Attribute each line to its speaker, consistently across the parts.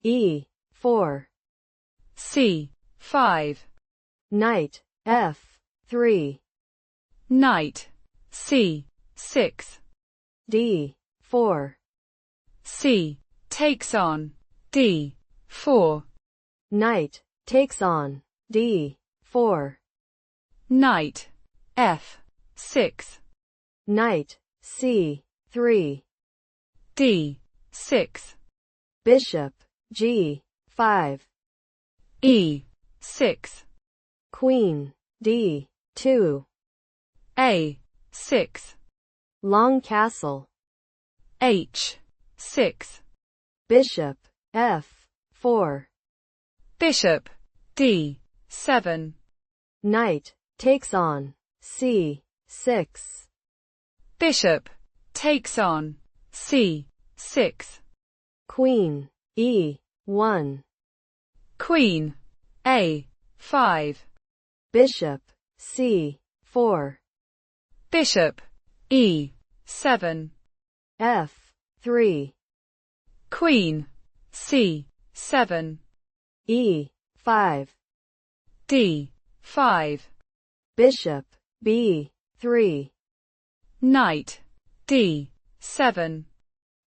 Speaker 1: E4.
Speaker 2: C5.
Speaker 1: Knight F3.
Speaker 2: Knight C6.
Speaker 1: D4.
Speaker 2: C takes on D4.
Speaker 1: Knight takes on D4.
Speaker 2: Knight F6.
Speaker 1: Knight C3.
Speaker 2: D6.
Speaker 1: Bishop G5.
Speaker 2: E6.
Speaker 1: Queen D2.
Speaker 2: A6.
Speaker 1: Long castle.
Speaker 2: H6.
Speaker 1: Bishop F4.
Speaker 2: Bishop D7.
Speaker 1: Knight takes on C6.
Speaker 2: Bishop takes on C6.
Speaker 1: Queen E1.
Speaker 2: Queen A5.
Speaker 1: Bishop C4.
Speaker 2: Bishop E7.
Speaker 1: F3.
Speaker 2: Queen C7.
Speaker 1: E5.
Speaker 2: D5.
Speaker 1: Bishop B3.
Speaker 2: Knight D7.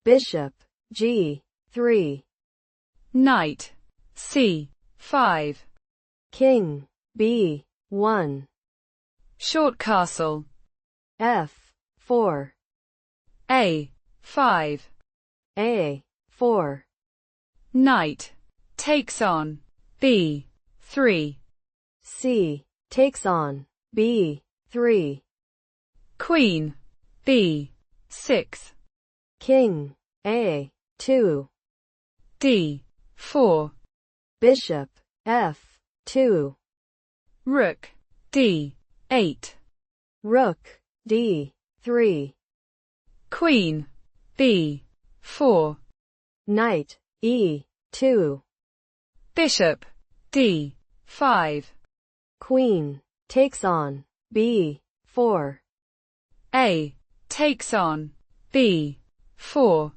Speaker 1: Bishop G3.
Speaker 2: Knight C5.
Speaker 1: King B1.
Speaker 2: Short castle.
Speaker 1: F4.
Speaker 2: A5.
Speaker 1: A4.
Speaker 2: Knight takes on B3.
Speaker 1: C takes on B3.
Speaker 2: Queen B6.
Speaker 1: King A2.
Speaker 2: D4.
Speaker 1: Bishop F2.
Speaker 2: Rook D8.
Speaker 1: Rook D3.
Speaker 2: Queen B4.
Speaker 1: Knight E2.
Speaker 2: Bishop D5.
Speaker 1: Queen takes on B4.
Speaker 2: A takes on B4.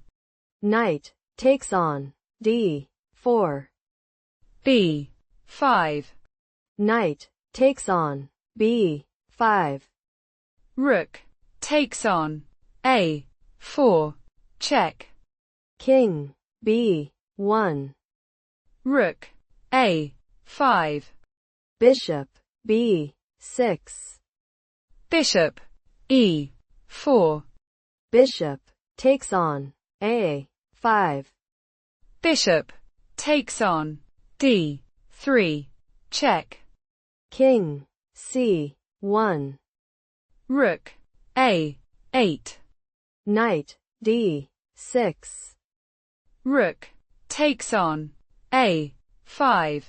Speaker 1: Knight takes on D4.
Speaker 2: B5.
Speaker 1: Knight takes on B5.
Speaker 2: Rook takes on A4. Check.
Speaker 1: King B1.
Speaker 2: Rook A5.
Speaker 1: Bishop B6.
Speaker 2: Bishop E4.
Speaker 1: Bishop takes on A5.
Speaker 2: Bishop takes on D3. Check.
Speaker 1: King C1.
Speaker 2: Rook A8.
Speaker 1: Knight D6.
Speaker 2: Rook takes on A5.